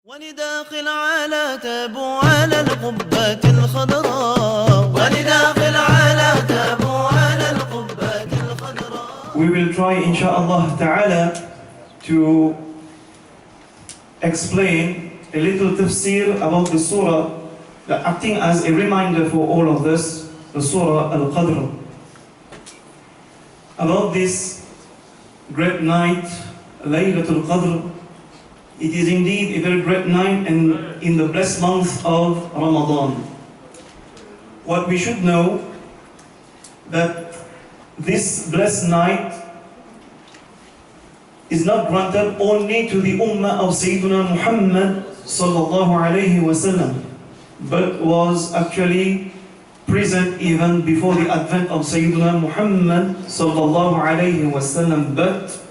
ولداخل على تابو على القبة الخضراء ولداخل على تابو على القبة الخضراء. We will try inshallah ta'ala to explain a little tafsir about the surah, acting as a reminder for all of this, the Surah Al-Qadr. About this great night, Laylat Al-Qadr. It is indeed a very great night and in the blessed month of Ramadan. What we should know, that this blessed night is not granted only to the ummah of Sayyidina Muhammad sallallahu alayhi wasallam, but was actually present even before the advent of Sayyidina Muhammad sallallahu alayhi wasallam. But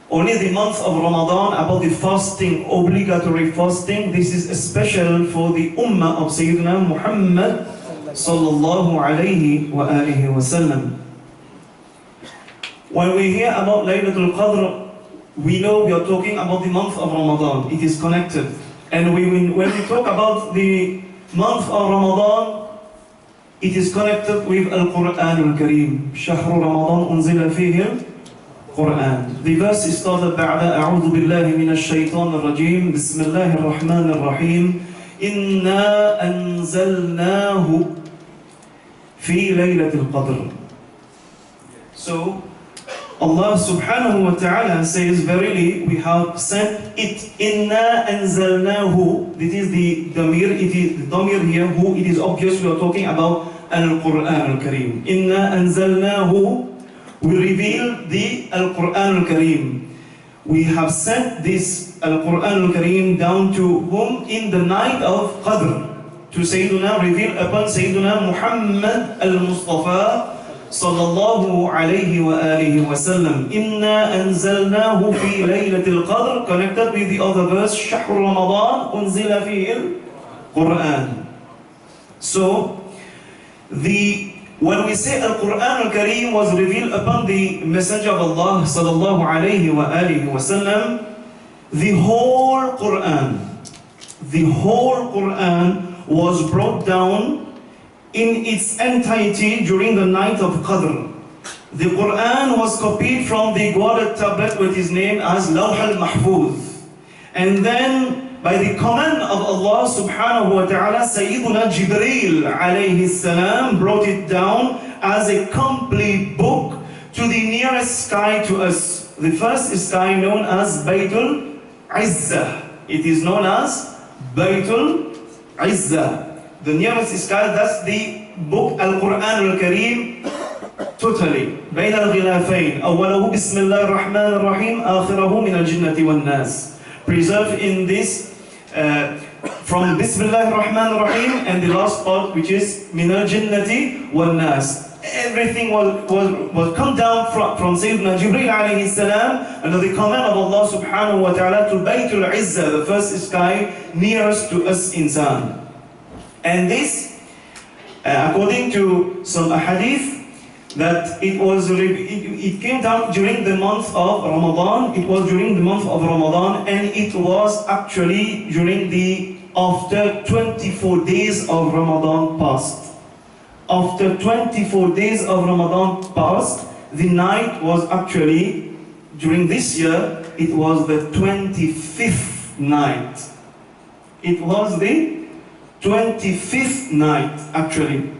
only the month of Ramadan, about the fasting, obligatory fasting, this is special for the ummah of Sayyidina Muhammad sallallahu alayhi wa alihi wasallam. When we hear about Laylatul Qadr, we know we are talking about the month of Ramadan. It is connected. And when we talk about the month of Ramadan, it is connected with Al-Qur'an Al-Kareem. شهر رمضان أنزل فيه القرآن. The verse is started بعد أعوذ بالله من الشيطان الرجيم بسم الله الرحمن الرحيم إنا أنزلناه في ليلة القدر. So Allah subhanahu wa ta'ala says, verily we have sent it. Inna anzalnahu. This is the damir. It is the damir here. Who it is obvious we are talking about Al-Qur'an Al-Kareem. Inna anzalnahu. We reveal the Al-Qur'an Al-Kareem. We have sent this Al-Qur'an Al-Kareem down to whom? In the night of Qadr. To Sayyiduna, reveal upon Sayyiduna Muhammad Al-Mustafa sallallahu alayhi wa alihi wa sallam. Inna anzalnahu fi laylatil qadr, connected with the other verse, shahr Ramadan unzila fihi al-Qur'an. So, when we say Al-Qur'an Al-Kareem was revealed upon the Messenger of Allah sallallahu alayhi wa alihi wa sallam, the whole Qur'an was brought down in its entirety during the night of Qadr. The Qur'an was copied from the guarded tablet with his name as Lawh al-Mahfuz. And then by the command of Allah subhanahu wa ta'ala, Sayyiduna Jibreel alayhi salam brought it down as a complete book to the nearest sky to us. The first sky known as Baytul Izzah. It is known as Baytul Izzah. The nearest sky, that's the book Al-Qur'an Al-Kareem totally. بين الغلافين أوله بسم الله الرحمن الرحيم آخره من الجنة والناس. Preserved in this from Bismillah ar-Rahman ar-Rahim and the last part which is من الجنة والناس. Everything was come down from Sayyidina Jibreel alayhi salam under the command of Allah subhanahu wa ta'ala to Baytul Izzah, the first sky nearest to us insan. And this, according to some hadith, that it came down during the month of Ramadan. It was during the month of Ramadan, and it was actually during after 24 days of Ramadan passed. After 24 days of Ramadan passed, the night was actually, during this year, it was the 25th night. It was the 25th night actually.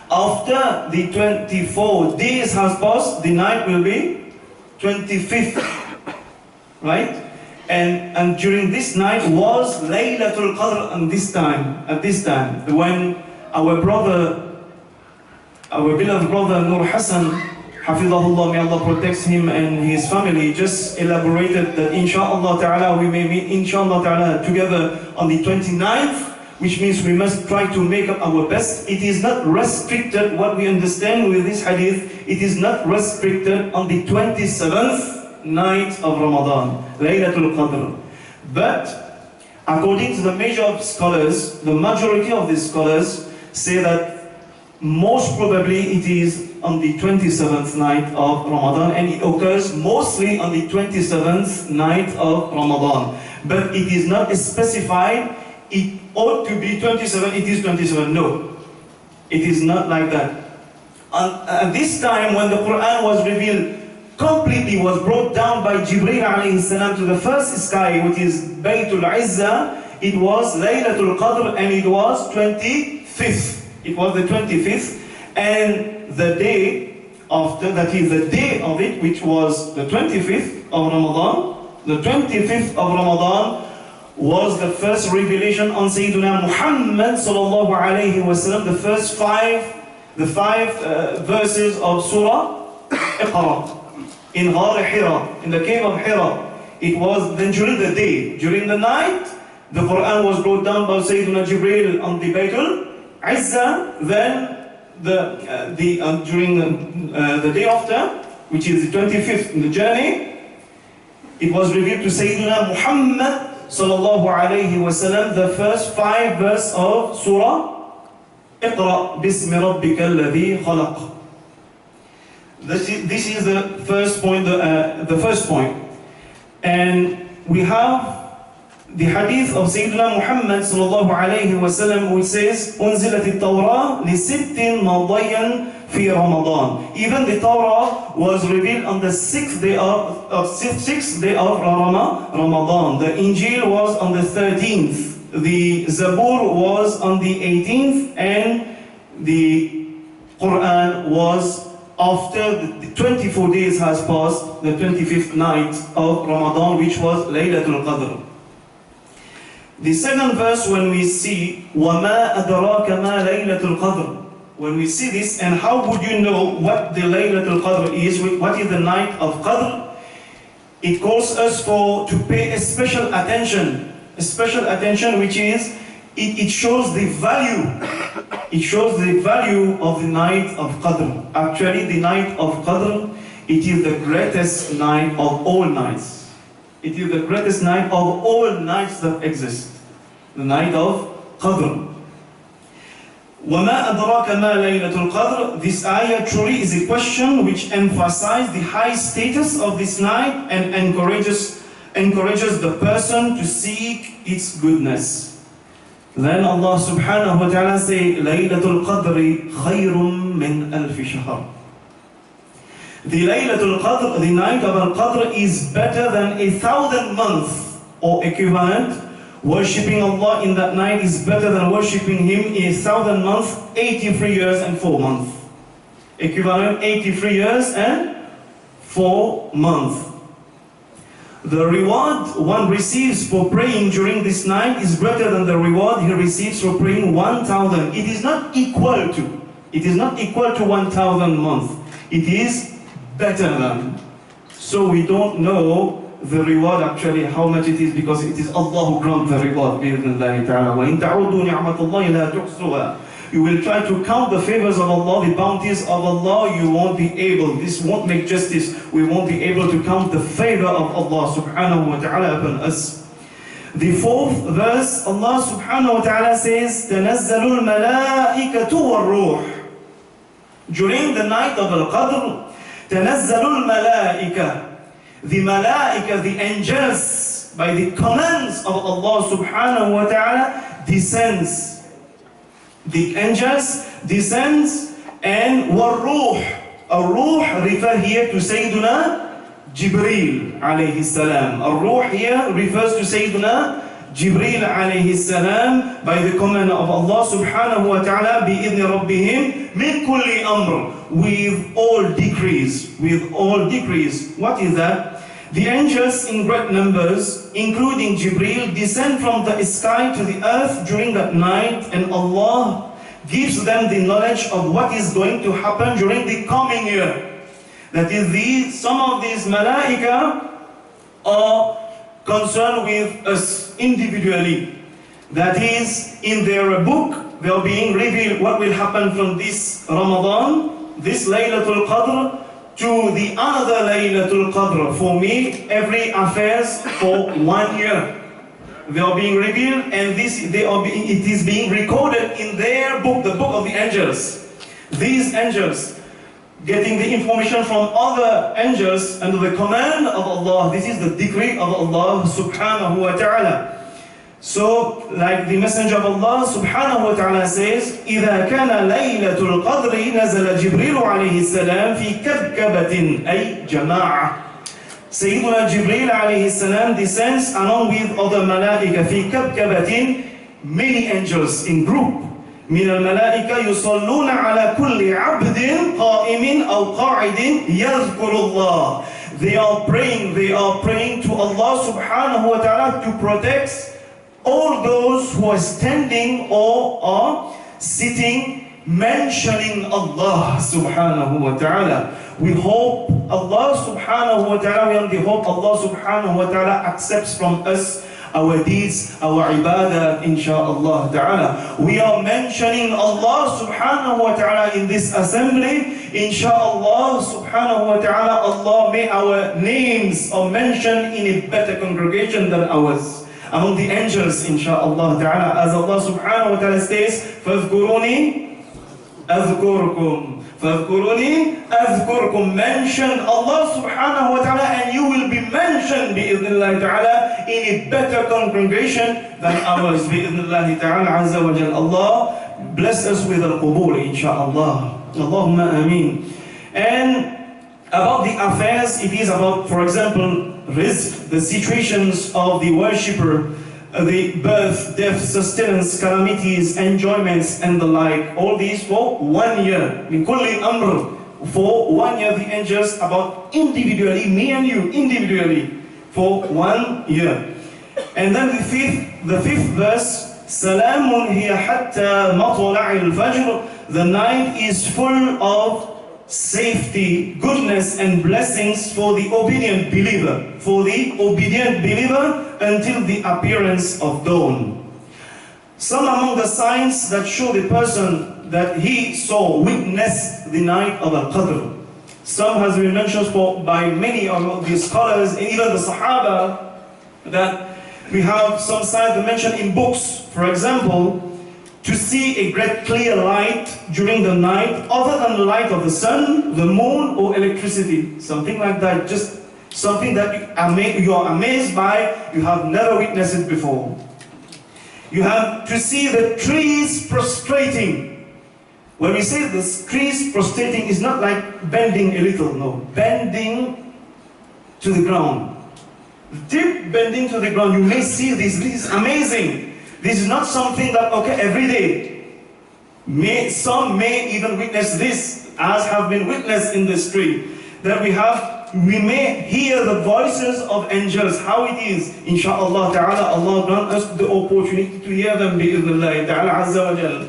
After the 24 days has passed, the night will be 25th, right? And during this night was Laylatul Qadr. And at this time, when our beloved brother Noor Hassan, Hafidahullah, may Allah protect him and his family, just elaborated that inshallah ta'ala we may meet inshallah ta'ala together on the 29th, which means we must try to make up our best. It is not restricted, what we understand with this hadith, it is not restricted on the 27th night of Ramadan, Laylatul Qadr. But according to the majority of the scholars say that most probably it is on the 27th night of Ramadan, and it occurs mostly on the 27th night of Ramadan. but it is not specified, it ought to be 27, it is 27. No, it is not like that. At this time, when the Qur'an was revealed completely, was brought down by Jibreel alayhi salam to the first sky, which is Baytul Izzah, it was Laylatul Qadr, and it was 25th. It was the 25th, and the day after, that is the day of it, which was the 25th of Ramadan, the 25th of Ramadan was the first revelation on Sayyidina Muhammad sallallahu alayhi wasallam, the first five verses of Surah Al-Qadr in Ghar Hira, in the cave of Hira. It was then during the day. During the night, the Quran was brought down by Sayyidina Jibreel on the Baytul Izzah. Then during the day after, which is the 25th in the journey, it was revealed to Sayyidina Muhammad sallallahu alayhi wasallam, the first 5 verses of Surah Iqra bismi rabbika alladhi khalaq. This is the first point. The first point, and we have the hadith of Sayyidina Muhammad sallallahu alayhi wasallam, which says, "Unzilat at-Tawrah li sittin madayan fi Ramadan." Even the Torah was revealed on the 6th day of Ramadan. The Injil was on the 13th. The Zabur was on the 18th, and the Quran was after the 24 days has passed, the 25th night of Ramadan, which was Laylatul Qadr. The second verse, when we see وَمَا أَدْرَاكَ مَا لَيْلَةُ الْقَدْرِ, when we see this, and how would you know what the Laylatul Qadr is, what is the night of Qadr, it calls us to pay a special attention, which is, it shows the value. It shows the value of the night of Qadr. Actually, the night of Qadr, it is the greatest night of all nights. It is the greatest night of all nights that exist. The night of Qadr. وَمَا أَدْرَاكَ مَا لَيْلَةُ الْقَدْرِ. This ayah truly is a question which emphasizes the high status of this night and encourages the person to seek its goodness. Then Allah subhanahu wa ta'ala say, Laylatul Qadri khayrun min alfi shahr. The Laylatul Qadr, the night of Al-Qadr, is better than 1,000 months, or equivalent. Worshipping Allah in that night is better than worshipping Him in 1,000 months, 83 years and 4 months. Equivalent 83 years and 4 months. The reward one receives for praying during this night is greater than the reward he receives for praying 1,000. It is not equal to 1,000 months. It is better than. So we don't know the reward actually, how much it is, because it is Allah who grants the reward. You will try to count the favors of Allah, the bounties of Allah, you won't be able. This won't make justice. We won't be able to count the favor of Allah subhanahu wa ta'ala upon us. The 4th verse, Allah subhanahu wa ta'ala says, تَنَزَّلُ الْمَلَائِكَةُ وَالرُّوحُ. During the night of Al-Qadr, تَنَزَّلُ الْمَلَائِكَةُ. The malaika, the angels, by the commands of Allah subhanahu wa ta'ala, descends. The angels descends, and والروح. Al-Ruh refer here to Sayyiduna Jibreel alayhi salam. Al-Ruh here refers to Sayyiduna Jibreel alayhi salam, by the command of Allah subhanahu wa ta'ala, بِإِذْنِ رَبِّهِمْ مِنْ كُلِّ أَمْرٍ, with all decrees. What is that? The angels in great numbers, including Jibreel, descend from the sky to the earth during that night, and Allah gives them the knowledge of what is going to happen during the coming year. That is, some of these malaika are concerned with us individually. That is, in their book, they are being revealed what will happen from this Ramadan, this Laylatul Qadr, to the other Laylatul Qadr. For me, every affairs for 1 year. They are being revealed, and it is being recorded in their book, the book of the angels. These angels, getting the information from other angels under the command of Allah. This is the decree of Allah subhanahu wa ta'ala. So, like the Messenger of Allah subhanahu wa ta'ala says, إِذَا كَانَ لَيْلَةُ الْقَدْرِ نَزَلَ جِبْرِيلُ عَلَيْهِ السَّلَامِ فِي كَبْكَبَةٍ أي جماعة. Sayyiduna Jibreel alayhi salam descends along with other malaika في كبكبة, many angels in group. من الملائكة يصلون على كل عبد قائم أو قاعد يذكر الله. They are praying to Allah subhanahu wa ta'ala to protect all those who are standing or are sitting, mentioning Allah subhanahu wa ta'ala. We hope Allah subhanahu wa ta'ala, we hope Allah subhanahu wa ta'ala accepts from us our deeds, our ibadah, insha'Allah ta'ala. We are mentioning Allah subhanahu wa ta'ala in this assembly. Insha'Allah subhanahu wa ta'ala, Allah may our names are mentioned in a better congregation than ours, among the angels, insha'Allah ta'ala. As Allah subhanahu wa ta'ala says, فَاذْكُرُونِي أَذْكُرْكُمْ فَاذْكُرُونِي أَذْكُرْكُمْ. Mention Allah subhanahu wa ta'ala and you will be mentioned bi'idhnillah ta'ala in a better congregation than ours bi'idhnillah ta'ala azza wa jal. Allah bless us with al-qubul insha'Allah. Allahumma ameen. And about the affairs, it is about, for example, rizq, the situations of the worshipper, the birth, death, sustenance, calamities, enjoyments, and the like. All these for 1 year. Min kulli amr. For 1 year, the angels about individually, me and you, individually, for 1 year. And then the fifth verse, Salamun hiya hatta matla'i al-fajr. The night is full of safety, goodness, and blessings for the obedient believer. For the obedient believer until the appearance of dawn. Some among the signs that show the person that he saw, witnessed the night of Al-Qadr. Some has been mentioned by many of the scholars and even the Sahaba, that we have some signs that mentioned in books. For example, to see a great clear light during the night other than the light of the sun, the moon, or electricity. Something like that, just something that you are amazed by, you have never witnessed it before. You have to see the trees prostrating. When we say the trees prostrating, is not like bending a little, no. Bending to the ground. Deep bending to the ground, you may see this. This is amazing. This is not something that, okay, every day. Some may even witness this, as have been witnessed in the street. That we may hear the voices of angels, how it is. Insha'Allah ta'ala, Allah grant us the opportunity to hear them, bi'idhnillah ta'ala azza wa jal.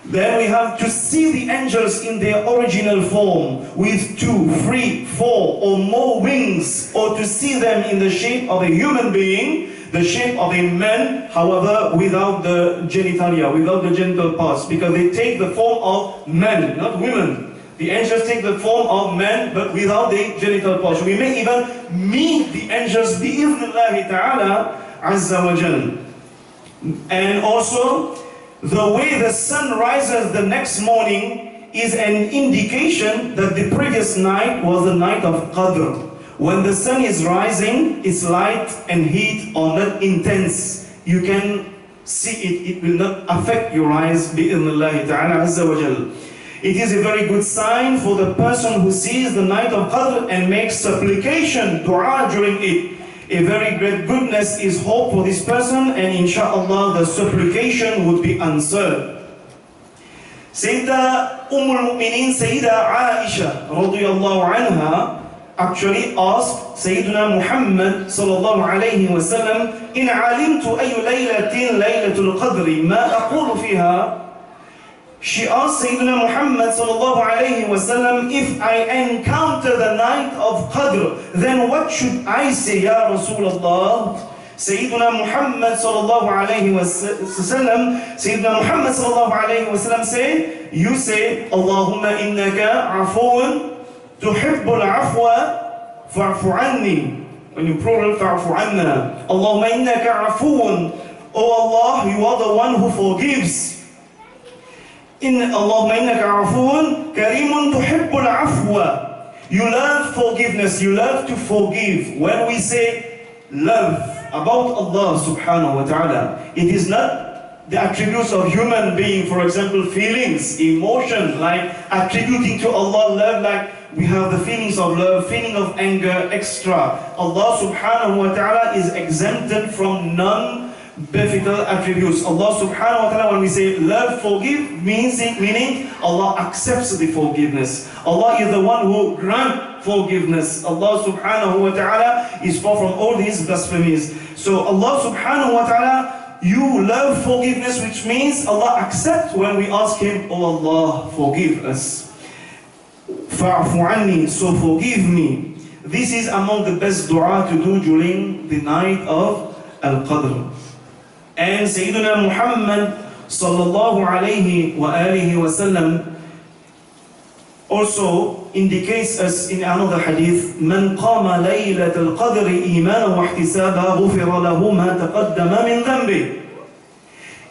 Then we have to see the angels in their original form, with 2, 3, 4 or more wings, or to see them in the shape of a human being, the shape of a man, however, without the genitalia, without the genital parts, because they take the form of men, not women. The angels take the form of men, but without the genital parts. We may even meet the angels bi'idhnillahi ta'ala azza wa jal. And also, the way the sun rises the next morning is an indication that the previous night was the night of Qadr. When the sun is rising, its light and heat are not intense. You can see it, it will not affect your eyes bi'idhnillahi ta'ala azza wa jal. It is a very good sign for the person who sees the night of Qadr and makes supplication, dua during it. A very great goodness is hope for this person, and insha'Allah the supplication would be answered. Sayyida Umm-ul-Mu'mineen, Sayyida Aisha radiyallahu anha, actually asked Sayyidina Muhammad sallallahu alayhi wa sallam, in alimtu ayu laylatin laylatul qadri ma aqulu fiha. She asked Sayyidina Muhammad sallallahu alayhi wa sallam, if I encounter the night of Qadr, then what should I say, Ya Rasulullah? Sayyidina Muhammad sallallahu alayhi wa sallam, said, you say, Allahumma innaka afuun tuhibbul afwa fa'fu anni. When you plural, fa'fu anna. Allahumma innaka afuun. Oh Allah, you are the one who forgives. Allahumma innaka afuun karimun tuhibbul afwa. You love forgiveness, you love to forgive. When we say love about Allah subhanahu wa ta'ala, it is not the attributes of human being, for example, feelings, emotion, like attributing to Allah love, like we have the feelings of love, feeling of anger, extra. Allah subhanahu wa ta'ala is exempted from non-beneficial attributes. Allah subhanahu wa ta'ala, when we say love, forgive, meaning Allah accepts the forgiveness. Allah is the one who grants forgiveness. Allah subhanahu wa ta'ala is far from all these blasphemies. So Allah subhanahu wa ta'ala, you love forgiveness, which means Allah accepts when we ask Him, oh Allah, forgive us. Fa'fu anni, so forgive me. This is among the best dua to do during the night of Al-Qadr. And Sayyidina Muhammad sallallahu alayhi wa alihi wa sallam also indicates us in another hadith, من قام ليلة القدر إيمانا واحتسابا غفر له ما تقدم من ذنبه.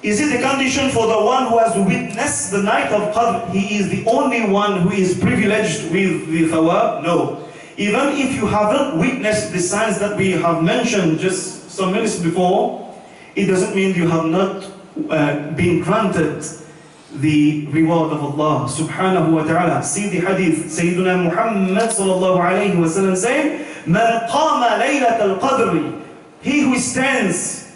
Is it the condition for the one who has witnessed the night of Qadr? He is the only one who is privileged with the thawab? No. Even if you haven't witnessed the signs that we have mentioned just some minutes before, it doesn't mean you have not been granted the reward of Allah subhanahu wa ta'ala. See the hadith, Sayyiduna Muhammad sallallahu alayhi wa sallam saying, Man qama laylat al-qadri, he who stands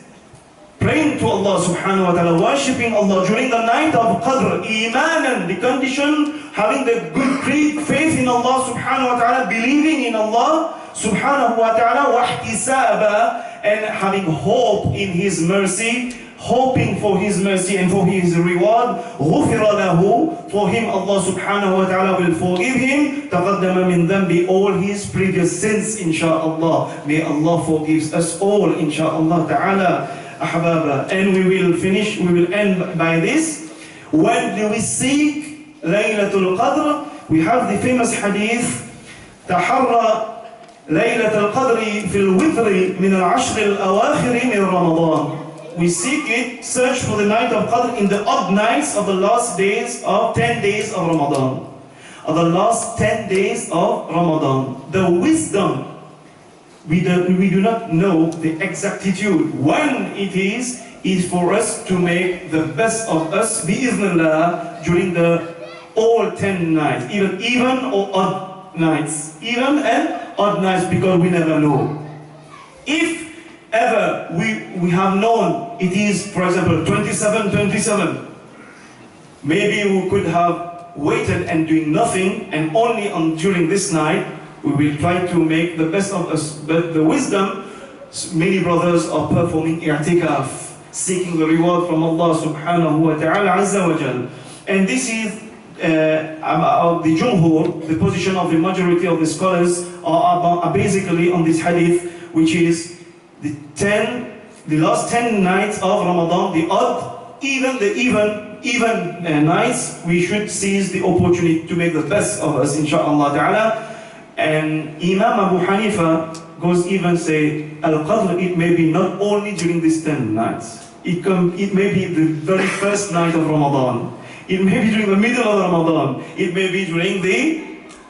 praying to Allah subhanahu wa ta'ala, worshipping Allah during the night of Qadr, imanan, the condition, having the good creed, faith in Allah subhanahu wa ta'ala, believing in Allah subhanahu wa ta'ala, wahtisaba, and having hope in His mercy, hoping for His mercy and for His reward, غُفِرَ لَهُ, for him Allah subhanahu wa ta'ala will forgive him, تَقَدَّمَ مِنْ ذَنْبِ, all his previous sins, insha'Allah. May Allah forgive us all, insha'Allah ta'ala. Ahbaba. And we will end by this. When do we seek Laylatul Qadr? We have the famous hadith, تحرى ليلة القدر في الوتر من العشر الأواخر من رمضان. We seek it, search for the night of Qadr in the odd nights of the last days of 10 days of Ramadan. Of the last 10 days of Ramadan. The wisdom, we do not know the exactitude when it is for us to make the best of us, bi'idhnillah, during the all 10 nights, even or odd nights, even and odd nights, because we never know. If ever we have known it is, for example, 27, maybe we could have waited and doing nothing, and only during this night we will try to make the best of us. But the wisdom, many brothers are performing i'tikaf, seeking the reward from Allah subhanahu wa ta'ala azza wa jal. And this is the jumhur, the position of the majority of the scholars are basically on this hadith, which is the last 10 nights of Ramadan, the odd, even nights, we should seize the opportunity to make the best of us, insha'Allah ta'ala. And Imam Abu Hanifa goes even say, Al-Qadr, it may be not only during these 10 nights. It may be the very first night of Ramadan. It may be during the middle of Ramadan. It may be during the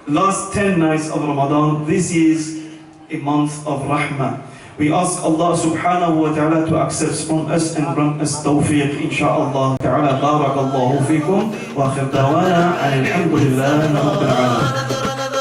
last 10 nights of Ramadan. This is a month of Rahmah. We ask Allah subhanahu wa ta'ala to accept from us and grant us tawfiq, insha'Allah ta'ala. Barakallahu fikum wa akhir dawana alhamdulillahi rabbil alamin.